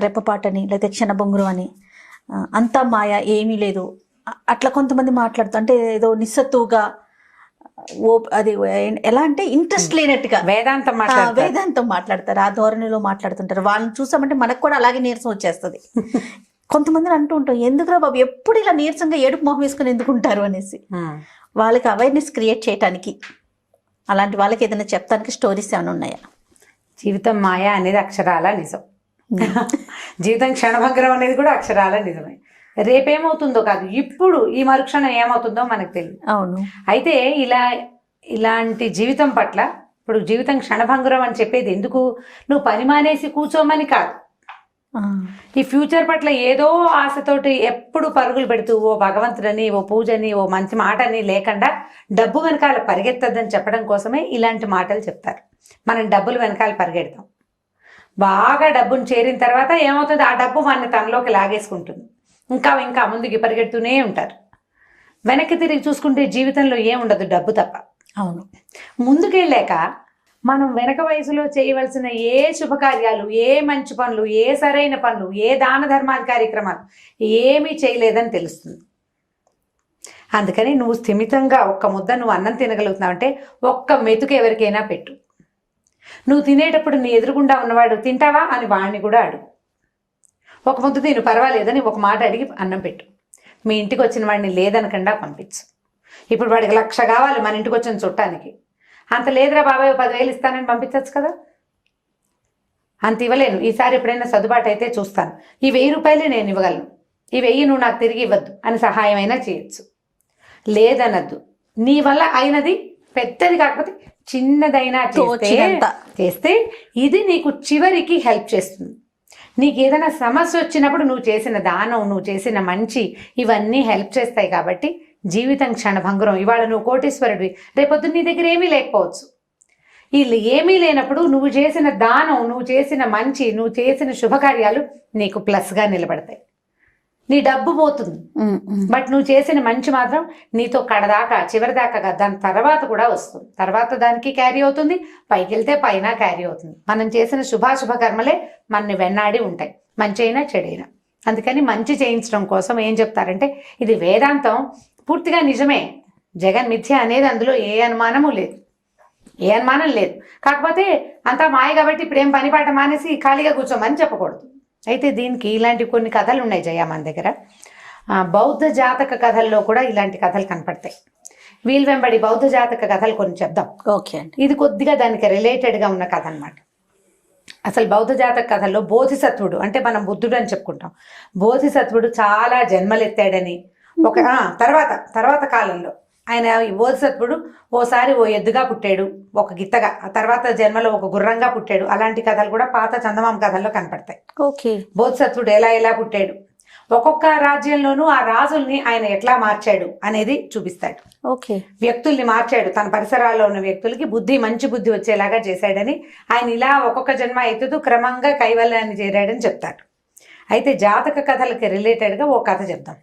రెప్పపాటని లేకపోతే క్షణభంగురం అని అంతా మాయ ఏమీ లేదు అట్లా కొంతమంది మాట్లాడుతూ అంటే ఏదో నిస్సత్తుగా అది ఎలా అంటే ఇంట్రెస్ట్ లేనట్టుగా వేదాంతం మాట్లాడతారు, ఆ ధోరణిలో మాట్లాడుతుంటారు. వాళ్ళని చూసామంటే మనకు కూడా అలాగే నీరసం వచ్చేస్తుంది. కొంతమందిని అంటూ ఉంటాం, ఎందుకురా బాబు ఎప్పుడు ఇలా నీరసంగా ఏడుపు మొహం వేసుకుని ఎందుకుంటారు అనేసి. వాళ్ళకి అవేర్నెస్ క్రియేట్ చేయడానికి, అలాంటి వాళ్ళకి ఏదైనా చెప్తానికి స్టోరీస్ ఏమైనా ఉన్నాయా? జీవితం మాయ అనేది అక్షరాల నిజం. జీవితం క్షణభంగరం అనేది కూడా అక్షరాల నిజమే. రేపేమవుతుందో కాదు, ఇప్పుడు ఈ మరుక్షణం ఏమవుతుందో మనకు తెలియదు. అవును. అయితే ఇలాంటి జీవితం పట్ల ఇప్పుడు జీవితం క్షణభంగురం అని చెప్పేది ఎందుకు, నువ్వు పని మానేసి కూర్చోమని కాదు. ఈ ఫ్యూచర్ పట్ల ఏదో ఆశతోటి ఎప్పుడు పరుగులు పెడుతూ ఓ భగవంతుడని, ఓ పూజని, ఓ మంచి మాటని లేకుండా డబ్బు వెనకాల పరిగెత్తద్దని చెప్పడం కోసమే ఇలాంటి మాటలు చెప్తారు. మనం డబ్బులు వెనకాల పరిగెడతాం, బాగా డబ్బును చేరిన తర్వాత ఏమవుతుంది, ఆ డబ్బు మన తనలోకి లాగేసుకుంటుంది. ఇంకా ముందుకి పరిగెడుతూనే ఉంటారు. వెనక్కి తిరిగి చూసుకుంటే జీవితంలో ఏముండదు, డబ్బు తప్ప. అవును. ముందుకెళ్ళాక మనం వెనక వయసులో చేయవలసిన ఏ శుభకార్యాలు, ఏ మంచి పనులు, ఏ సరైన పనులు, ఏ దాన ధర్మాది కార్యక్రమాలు ఏమీ చేయలేదని తెలుస్తుంది. అందుకని నువ్వు స్థిమితంగా ఒక్క ముద్ద నువ్వు అన్నం తినగలుగుతున్నావు అంటే ఒక్క మెతుకు ఎవరికైనా పెట్టు. నువ్వు తినేటప్పుడు నీ ఎదురుగుండా ఉన్నవాడు తింటావా అని వాడిని కూడా అడుగు. ఒక ముద్ద తిను పర్వాలేదని ఒక మాట అడిగి అన్నం పెట్టు. మీ ఇంటికి వచ్చిన వాడిని లేదనకుండా పంపించు. ఇప్పుడు వాడికి 1,00,000 కావాలి మన ఇంటికి వచ్చిన చుట్టానికి, అంత లేదురా బాబాయ్ 10,000 ఇస్తానని పంపించచ్చు కదా. అంత ఇవ్వలేను, ఈసారి ఎప్పుడైనా సర్దుబాటు అయితే చూస్తాను, ఈ 1,000 రూపాయలే నేను ఇవ్వగలను, ఈ 1,000 నువ్వు నాకు తిరిగి ఇవ్వద్దు అని సహాయమైనా చేయొచ్చు. లేదనద్దు. నీ వల్ల అయినది పెద్దది కాకపోతే చిన్నదైనా చేస్తే ఇది నీకు చివరికి హెల్ప్ చేస్తుంది. నీకు ఏదైనా సమస్య వచ్చినప్పుడు నువ్వు చేసిన దానం, నువ్వు చేసిన మంచి ఇవన్నీ హెల్ప్ చేస్తాయి. కాబట్టి జీవితం క్షణభంగురం. ఇవాళ నువ్వు కోటీశ్వరుడివి, రేపొద్దు నీ దగ్గర ఏమీ లేకపోవచ్చు. వీళ్ళు ఏమీ లేనప్పుడు నువ్వు చేసిన దానం, నువ్వు చేసిన మంచి, నువ్వు చేసిన శుభకార్యాలు నీకు ప్లస్గా నిలబడతాయి. నీ డబ్బు పోతుంది, బట్ నువ్వు చేసిన మంచి మాత్రం నీతో కడదాకా చివరిదాకా దాని తర్వాత కూడా వస్తుంది. తర్వాత దానికి క్యారీ అవుతుంది, పైకి వెళ్తే పైన క్యారీ అవుతుంది. మనం చేసిన శుభాశుభ కర్మలే మనని వెన్నాడి ఉంటాయి, మంచి అయినా చెడైనా. అందుకని మంచి చేయించడం కోసం ఏం చెప్తారంటే, ఇది వేదాంతం పూర్తిగా నిజమే, జగన్ మిథ్య అనేది అందులో ఏ అనుమానం లేదు. కాకపోతే అంతా మాయ కాబట్టి ఇప్పుడు ఏం పని పాట మానేసి ఖాళీగా కూర్చోమని చెప్పకూడదు. అయితే దీనికి ఇలాంటి కొన్ని కథలు ఉన్నాయి జయ మన దగ్గర. బౌద్ధ జాతక కథల్లో కూడా ఇలాంటి కథలు కనపడతాయి. వీల్ వెంబడి బౌద్ధ జాతక కథలు కొన్ని చెప్దాం. ఓకే అండి. ఇది కొద్దిగా దానికి రిలేటెడ్గా ఉన్న కథ అనమాట. అసలు బౌద్ధ జాతక కథల్లో బోధిసత్వుడు అంటే మనం బుద్ధుడు అని చెప్పుకుంటాం. బోధిసత్వుడు చాలా జన్మలెత్తాడని ఒక తర్వాత కాలంలో ఆయన బోధిసత్వుడు ఓసారి ఓ ఎద్దుగా పుట్టాడు, ఒక గిత్తగా, ఆ తర్వాత జన్మలో ఒక గుర్రంగా పుట్టాడు. అలాంటి కథలు కూడా పాత చందమామ కథల్లో కనపడతాయి. ఓకే. బోధిసత్వుడు ఎలా పుట్టాడు, ఒక్కొక్క రాజ్యంలోనూ ఆ రాజుల్ని ఆయన ఎట్లా మార్చాడు అనేది చూపిస్తాడు. ఓకే. వ్యక్తుల్ని మార్చాడు, తన పరిసరాల్లో ఉన్న వ్యక్తులకి మంచి బుద్ధి వచ్చేలాగా చేశాడని, ఆయన ఇలా ఒక్కొక్క జన్మ ఎత్తుతూ క్రమంగా కైవల్యాన్ని చేరాడని చెప్తాడు. అయితే జాతక కథలకి రిలేటెడ్గా ఓ కథ చెప్తాం.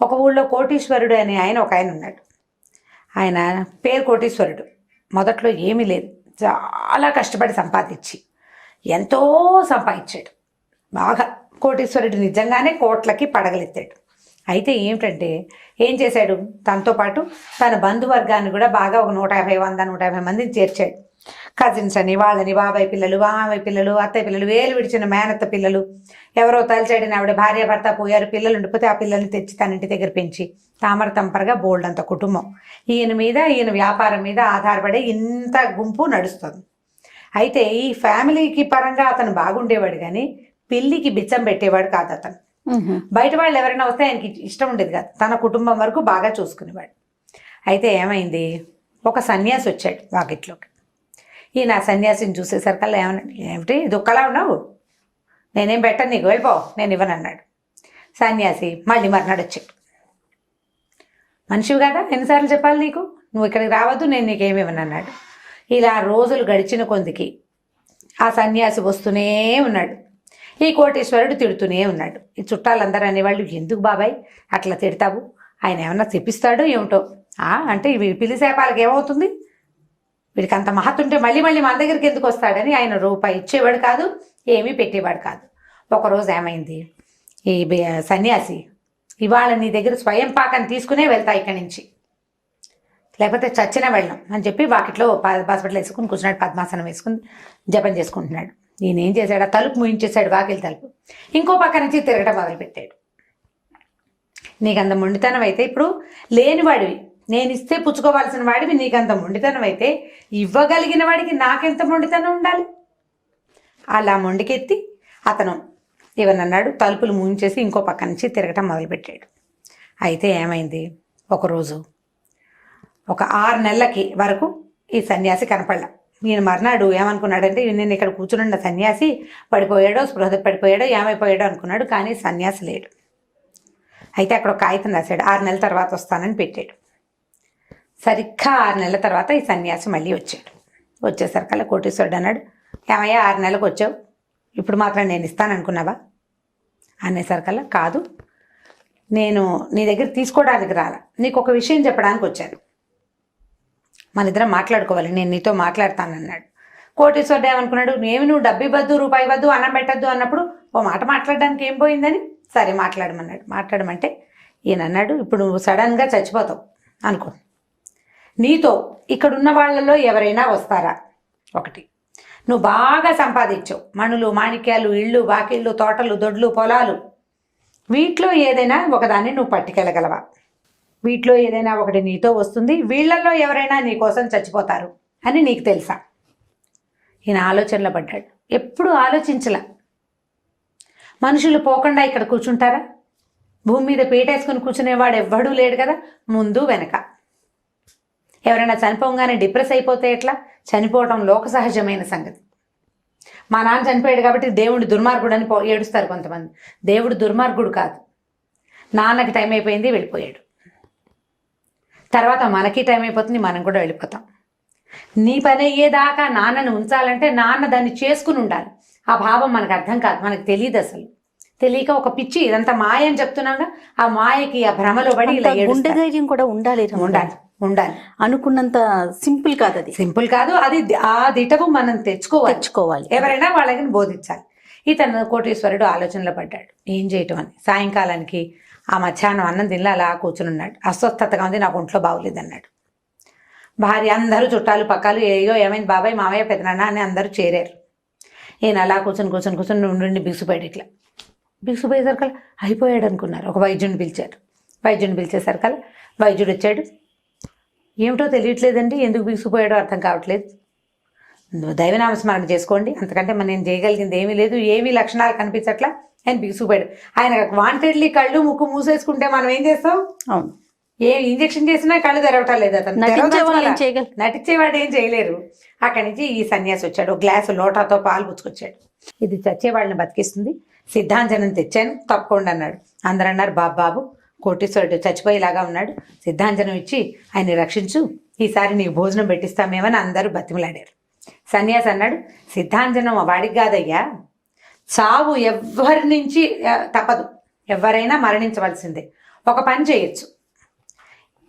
ఒక ఊళ్ళో కోటీశ్వరుడు అని ఒక ఆయన ఉన్నాడు. ఆయన పేరు కోటీశ్వరుడు. మొదట్లో ఏమీ లేదు, చాలా కష్టపడి సంపాదించి ఎంతో సంపాదించాడు. బాగా కోటీశ్వరుడు నిజంగానే కోట్లకి పడగలెత్తాడు. అయితే ఏమిటంటే ఏం చేశాడు, తనతో పాటు తన బంధువర్గాన్ని కూడా బాగా ఒక 150 మందిని చేర్చాడు. కజిన్స్ అని, వాళ్ళని, బాబాయ్ పిల్లలు, మామయ్య పిల్లలు, అత్తయ్య పిల్లలు, వేలు విడిచిన మేనత్త పిల్లలు, ఎవరో తలచాడిన ఆవిడ భార్య భర్త పోయారు, పిల్లలు ఉండిపోతే ఆ పిల్లల్ని తెచ్చి తన ఇంటి దగ్గర పెంచి తామర తంపరగా బోల్డ్ అంత కుటుంబం. ఈయన వ్యాపారం మీద ఆధారపడే ఇంత గుంపు నడుస్తుంది. అయితే ఈ ఫ్యామిలీకి పరంగా అతను బాగుండేవాడు, కానీ పెళ్లికి బిచ్చం పెట్టేవాడు కాదు అతను. బయట వాళ్ళు ఎవరైనా వస్తే ఆయనకి ఇష్టం ఉండేది కాదు, తన కుటుంబం వరకు బాగా చూసుకునేవాడు. అయితే ఏమైంది, ఒక సన్యాసి వచ్చాడు వాకిట్లోకి. ఈయన సన్యాసిని చూసేసరికల్లా ఏమిటి దుఃఖలా ఉన్నావు, నేనేం పెట్టను నీకు, వెళ్ళిపో, నేను ఇవ్వనన్నాడు. సన్యాసి మళ్ళీ మర్నాడు వచ్చాడు. మనిషివి కదా, ఎన్నిసార్లు చెప్పాలి నీకు, నువ్వు ఇక్కడికి రావద్దు, నేను నీకేమి ఇవ్వనన్నాడు. ఇలా రోజులు గడిచిన కొందికి ఆ సన్యాసి వస్తూనే ఉన్నాడు, ఈ కోటీశ్వరుడు తిడుతూనే ఉన్నాడు. ఈ చుట్టాలందరూ అనేవాళ్ళు, ఎందుకు బాబాయ్ అట్లా తిడతావు, ఆయన ఏమన్నా తెప్పిస్తాడో ఏమిటో. అంటే పిలిసేపాలకి ఏమవుతుంది, వీడికి అంత మహత్తుంటే మళ్ళీ మన దగ్గరికి ఎందుకు వస్తాడని ఆయన రూపాయి ఇచ్చేవాడు కాదు, ఏమీ పెట్టేవాడు కాదు. ఒకరోజు ఏమైంది, ఈ సన్యాసి ఇవాళ నీ దగ్గర స్వయం పాకం తీసుకునే వెళ్తా ఇక్కడి నుంచి, లేకపోతే చచ్చిన వెళ్ళం అని చెప్పి వాకిట్లో హాస్పిటల్ వేసుకుని కూర్చున్నాడు, పద్మాసనం వేసుకుని జపం చేసుకుంటున్నాడు. ఈయన ఏం చేశాడు, ఆ తలుపు ముయించేశాడు, వాకిలి తలుపు. ఇంకో పక్క నుంచి తిరగడం మొదలుపెట్టాడు. నీకు అంత మొండితనం అయితే, ఇప్పుడు లేనివాడివి నేను ఇస్తే పుచ్చుకోవాల్సిన వాడివి, నీకంత మొండితనం అయితే ఇవ్వగలిగిన వాడికి నాకెంత మొండితనం ఉండాలి. అలా మొండికెత్తి అతను ఏమన్నాడు, తలుపులు మూయించేసి ఇంకో పక్క నుంచి తిరగటం మొదలుపెట్టాడు. అయితే ఏమైంది, ఒకరోజు ఒక 6 నెలలకి వరకు ఈ సన్యాసి కనపడలా. ఈయన మర్నాడు ఏమనుకున్నాడంటే, నేను ఇక్కడ కూర్చున్న సన్యాసి పడిపోయాడో, స్పృహ పడిపోయాడో, ఏమైపోయాడో అనుకున్నాడు. కానీ సన్యాసి లేడు. అయితే అక్కడ ఒక కాగితం రాశాడు, 6 నెలల తర్వాత వస్తానని పెట్టాడు. సరిగ్గా 6 నెలల తర్వాత ఈ సన్యాసి మళ్ళీ వచ్చాడు. వచ్చేసరికల్లా కోటేశ్వరుడు అన్నాడు, ఏమయ్యా 6 నెలలకు వచ్చావు, ఇప్పుడు మాత్రం నేను ఇస్తాను అనుకున్నావా అనేసరికల్లా, కాదు నేను నీ దగ్గర తీసుకోవడానికి రాలా, నీకు ఒక విషయం చెప్పడానికి వచ్చాను, మన ఇద్దరం మాట్లాడుకోవాలి, నేను నీతో మాట్లాడతానన్నాడు. కోటేశ్వరుడు ఏమనుకున్నాడు, నువ్వు డబ్బు ఇవ్వద్దు, రూపాయి ఇవ్వద్దు, అన్నం పెట్టద్దు అన్నప్పుడు ఓ మాట మాట్లాడడానికి ఏం పోయిందని సరే మాట్లాడమన్నాడు. మాట్లాడమంటే ఈయన అన్నాడు, ఇప్పుడు నువ్వు సడన్గా చచ్చిపోతావు అనుకో, నీతో ఇక్కడున్న వాళ్ళలో ఎవరైనా వస్తారా? ఒకటి, నువ్వు బాగా సంపాదించావు, మణులు మాణిక్యాలు, ఇళ్ళు వాకిళ్ళు, తోటలు, దొడ్లు, పొలాలు, వీటిలో ఏదైనా ఒకదాన్ని నువ్వు పట్టుకెళ్ళగలవా? వీటిలో ఏదైనా ఒకటి నీతో వస్తుంది, వీళ్ళల్లో ఎవరైనా నీ కోసం చచ్చిపోతారు అని నీకు తెలుసా? ఈయన ఆలోచనలో పడ్డాడు. ఎప్పుడు ఆలోచించలా. మనుషులు పోకుండా ఇక్కడ కూర్చుంటారా? భూమి మీద పీటేసుకుని కూర్చునేవాడు ఎవ్వడూ లేడు కదా, ముందు వెనక. ఎవరైనా చనిపోగానే డిప్రెస్ అయిపోతే ఎట్లా? చనిపోవటం లోక సహజమైన సంగతి. మా నాన్న చనిపోయాడు కాబట్టి దేవుడు దుర్మార్గుడు అని ఏడుస్తారు కొంతమంది. దేవుడు దుర్మార్గుడు కాదు. నాన్నకి టైం అయిపోయింది, వెళ్ళిపోయాడు. తర్వాత మనకి టైం అయిపోతుంది, మనం కూడా వెళ్ళిపోతాం. నీ పని అయ్యేదాకా నాన్నను ఉంచాలంటే నాన్న దాన్ని చేసుకుని ఉండాలి. ఆ భావం మనకు అర్థం కాదు, మనకు తెలియదు. అసలు తెలియక ఒక పిచ్చి, ఇదంతా మాయ అని చెప్తున్నాగా, ఆ మాయకి ఆ భ్రమలో పడి ఇలా గుండె ధైర్యం కూడా ఉండాలి. ఉండాలి అనుకున్నంత సింపుల్ కాదు, అది సింపుల్ కాదు. అది ఆ దిటవు మనం తెచ్చుకోవాలి. ఎవరైనా వాళ్ళకి బోధించాలి. ఇతను కోటేశ్వరుడు ఆలోచనలో పడ్డాడు, ఏం చేయటం అని. సాయంకాలానికి ఆ మధ్యాహ్నం అన్నం తినలా అలా కూర్చుని ఉన్నాడు. అస్వస్థతగా ఉంది, నాకు ఒంట్లో బాగోలేదు అన్నాడు. భార్య, అందరూ చుట్టాలు పక్కాలు, ఏమైంది బాబాయ్, మామయ్య, పెదనాన్న అని అందరూ చేరారు. ఈయన అలా కూర్చొని నుండి బిగుసిపోయాడు. ఇట్లా బిగుసిపోయేసరికల్లా అయిపోయాడు అనుకున్నారు. ఒక వైద్యుడిని పిలిచారు. వైద్యుడిని పిలిచేసరికల్లా వైద్యుడు వచ్చాడు. ఏమిటో తెలియట్లేదండి, ఎందుకు బిగుసిపోయాడో అర్థం కావట్లేదు, దైవనామస్మరణ చేసుకోండి, అంతకంటే నేను చేయగలిగింది ఏమీ లేదు, ఏమీ లక్షణాలు కనిపించట్లా అని బిగుసిపోయాడు. ఆయన వాంటెడ్లీ కళ్ళు ముక్కు మూసేసుకుంటే మనం ఏం చేస్తాం? అవును, ఏ ఇంజక్షన్ చేసినా కళ్ళు తెరవటం లేదు. అతను నటించేవాడు ఏం చేయలేరు. అక్కడి నుంచి ఈ సన్యాసి వచ్చాడు. ఒక గ్లాసు లోటాతో పాలు పుచ్చుకొచ్చాడు. ఇది చచ్చేవాళ్ళని బతికిస్తుంది, సిద్ధాంజనం తెచ్చాను, తప్పకుండా అన్నాడు. అందరూ అన్నారు, బాబు కోటేశ్వరుడు చచ్చిపోయేలాగా ఉన్నాడు, సిద్ధాంజనం ఇచ్చి ఆయన్ని రక్షించు, ఈసారి నీకు భోజనం పెట్టిస్తామేమని అందరూ బతిమలాడారు. సన్యాసి అన్నాడు, సిద్ధాంజనం వాడికి కాదయ్యా, చావు ఎవ్వరి నుంచి తప్పదు, ఎవరైనా మరణించవలసిందే. ఒక పని చేయొచ్చు,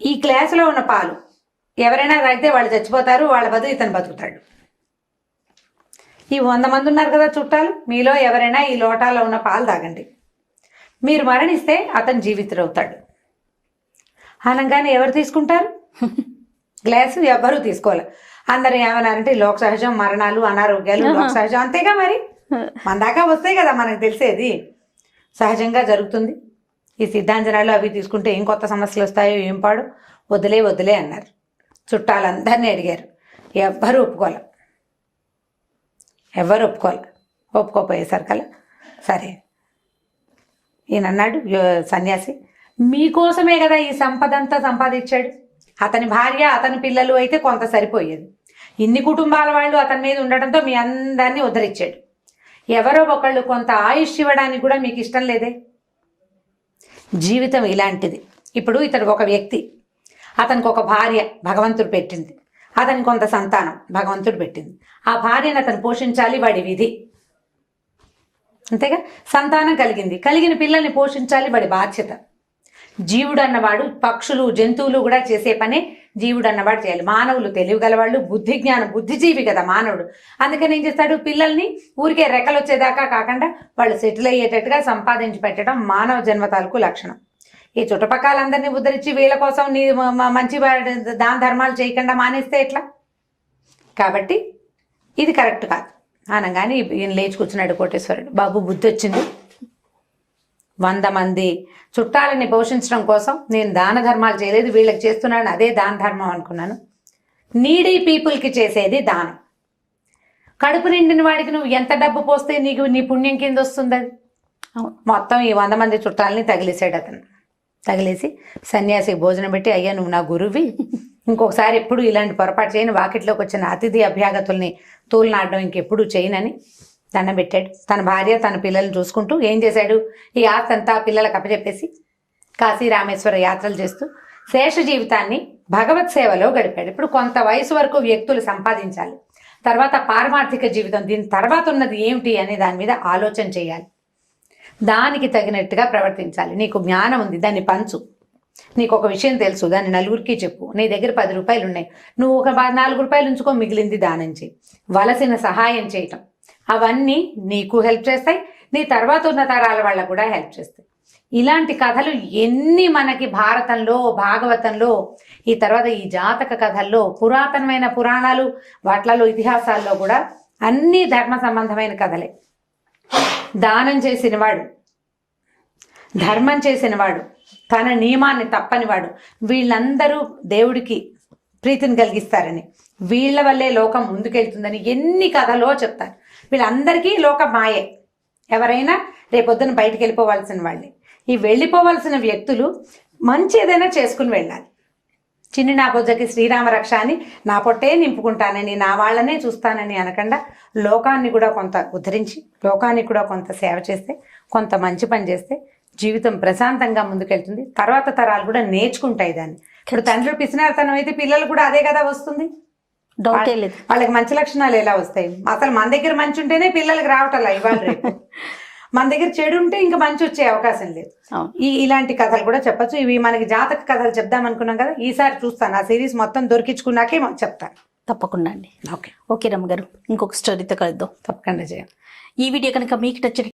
ఈ గ్లాసులో ఉన్న పాలు ఎవరైనా తాగితే వాళ్ళు చచ్చిపోతారు, వాళ్ళ బదులు ఇతను బతుకుతాడు. ఈ 100 మంది ఉన్నారు కదా చుట్టాలు, మీలో ఎవరైనా ఈ లోటాలో ఉన్న పాలు తాగండి, మీరు మరణిస్తే అతను జీవితుడవుతాడు. అనగానే ఎవరు తీసుకుంటారు? గ్లాసు ఎవ్వరూ తీసుకోవాలి. అందరూ ఏమన్నారంటే లోక సహజం, మరణాలు, అనారోగ్యాలు లోక సహజం, అంతేగా మరి, మన దాకా వస్తాయి కదా మనకు తెలిసేది, సహజంగా జరుగుతుంది. ఈ సిద్ధాంజనాలు అవి తీసుకుంటే ఏం కొత్త సమస్యలు వస్తాయో ఏం పాడు, వదిలే అన్నారు. చుట్టాలందరినీ అడిగారు, ఎవ్వరూ ఒప్పుకోపోయేసరికల్లా సరే ఈయన అన్నాడు, సన్యాసి, మీకోసమే కదా ఈ సంపద అంతా సంపాదించాడు. అతని భార్య, అతని పిల్లలు అయితే కొంత సరిపోయేది. ఇన్ని కుటుంబాల వాళ్ళు అతని మీద ఉండటంతో మీ అందరినీ ఉద్ధరించాడు. ఎవరో ఒకళ్ళు కొంత ఆయుష్ ఇవ్వడానికి కూడా మీకు ఇష్టం లేదే. జీవితం ఇలాంటిది. ఇప్పుడు ఇతడు ఒక వ్యక్తి, అతనికి ఒక భార్య భగవంతుడు పెట్టింది, అతనికి కొంత సంతానం భగవంతుడు పెట్టింది. ఆ భార్యను అతను పోషించాలి, వాడి విధి, అంతేగా. సంతానం కలిగిన పిల్లల్ని పోషించాలి, వాడి బాధ్యత. జీవుడు అన్నవాడు పక్షులు, జంతువులు కూడా చేసే పనే జీవుడు అన్నవాడు చేయాలి. మానవులు తెలియగలవాళ్ళు, బుద్ధి జ్ఞానం, బుద్ధిజీవి కదా మానవుడు. అందుకని ఏం చేస్తాడు, పిల్లల్ని ఊరికే రెక్కలు వచ్చేదాకా కాకుండా వాళ్ళు సెటిల్ అయ్యేటట్టుగా సంపాదించి పెట్టడం మానవ జన్మ తాలూకు లక్షణం. ఈ చుట్టుపక్కలందరినీ ఉద్ధరించి వీళ్ళ కోసం నీ మంచి దాన ధర్మాలు చేయకుండా మానేస్తే ఎట్లా? కాబట్టి ఇది కరెక్ట్ కాదు అనగానే ఈయన లేచి కూర్చున్నాడు కోటేశ్వరుడు. బాబు బుద్ధి వచ్చింది, 100 మంది చుట్టాలని పోషించడం కోసం నేను దాన ధర్మాలు చేయలేదు, వీళ్ళకి చేస్తున్నాను, అదే దాన ధర్మం అనుకున్నాను. నీడీ పీపుల్కి చేసేది దానం. కడుపు నిండిన వాడికి నువ్వు ఎంత డబ్బు పోస్తే నీకు నీ పుణ్యం కింద వస్తుంది అది. మొత్తం ఈ 100 మంది చుట్టాలని తగిలేసాడు అతను. తగిలేసి సన్యాసికి భోజనం పెట్టి, అయ్యా నువ్వు నా గురువి, ఇంకొకసారి ఎప్పుడు ఇలాంటి పొరపాటు చేయను, వాకిట్లోకి వచ్చిన అతిథి అభ్యాగతుల్ని తూలనాడడం ఇంకెప్పుడు చేయనని దండం పెట్టాడు. తన భార్య తన పిల్లల్ని చూసుకుంటూ ఏం చేశాడు, ఈ ఆస్తి అంతా పిల్లలకు అప్పచెప్పేసి కాశీ రామేశ్వర యాత్రలు చేస్తూ శేష జీవితాన్ని భగవత్ సేవలో గడిపాడు. ఇప్పుడు కొంత వయసు వరకు వ్యక్తులు సంపాదించాలి, తర్వాత పారమార్థిక జీవితం, దీని తర్వాత ఉన్నది ఏమిటి అనే దాని మీద ఆలోచన చేయాలి, దానికి తగినట్టుగా ప్రవర్తించాలి. నీకు జ్ఞానం ఉంది, దాన్ని పంచు. నీకు ఒక విషయం తెలుసు, దాన్ని నలుగురికి చెప్పు. నీ దగ్గర 10 రూపాయలు ఉన్నాయి, నువ్వు ఒక 4 రూపాయలు ఉంచుకో, మిగిలింది దానం చేయి. వలసిన సహాయం చేయటం, అవన్నీ నీకు హెల్ప్ చేస్తాయి, నీ తర్వాత ఉన్న తరాల వాళ్ళకు కూడా హెల్ప్ చేస్తాయి. ఇలాంటి కథలు ఎన్ని మనకి భారతంలో, భాగవతంలో, ఈ తర్వాత ఈ జాతక కథల్లో, పురాతనమైన పురాణాలు వాట్లలో ఇతిహాసాల్లో కూడా అన్ని ధర్మ సంబంధమైన కథలే. దానం చేసినవాడు, ధర్మం చేసినవాడు, తన నియమాన్ని తప్పనివాడు, వీళ్ళందరూ దేవుడికి ప్రీతిని కలిగిస్తారని, వీళ్ళ వల్లే లోకం ముందుకెళ్తుందని ఎన్ని కథలో చెప్తారు. వీళ్ళందరికీ లోకం మాయే. ఎవరైనా రేపొద్దున బయటికి వెళ్ళిపోవాల్సిన వాళ్ళే. ఈ వెళ్ళిపోవాల్సిన వ్యక్తులు మంచి ఏదైనా చేసుకుని వెళ్ళాలి. చిన్ని నా బొజ్జకి శ్రీరామ రక్ష అని నా పొట్టే నింపుకుంటానని, నా వాళ్ళనే చూస్తానని అనకుండా లోకాన్ని కూడా కొంత ఉద్ధరించి, లోకానికి కూడా కొంత సేవ చేస్తే, కొంత మంచి పని చేస్తే జీవితం ప్రశాంతంగా ముందుకెళ్తుంది. తర్వాత తరాలు కూడా నేర్చుకుంటాయి దాన్ని. ఇప్పుడు తండ్రులు పిసినారితనం అయితే పిల్లలు కూడా అదే కదా వస్తుంది. డౌటే లేదు. వాళ్ళకి మంచి లక్షణాలు ఎలా వస్తాయి? అసలు మన దగ్గర మంచి ఉంటేనే పిల్లలకి రావటంలా ఇవాళ రేపు. మన దగ్గర చెడు ఉంటే ఇంకా మంచి వచ్చే అవకాశం లేదు. ఇలాంటి కథలు కూడా చెప్పచ్చు. ఇవి మనకి జాతక కథలు చెప్దాం అనుకున్నాం కదా, ఈసారి చూస్తాను. ఆ సిరీస్ మొత్తం దొరికించుకున్నాకే చెప్తాను. తప్పకుండా అండి. ఓకే రమ్మ గారు, ఇంకొక స్టోరీతో కలుద్దాం. తప్పకుండా చేయాలి. ఈ వీడియో కనుక మీకు నచ్చిన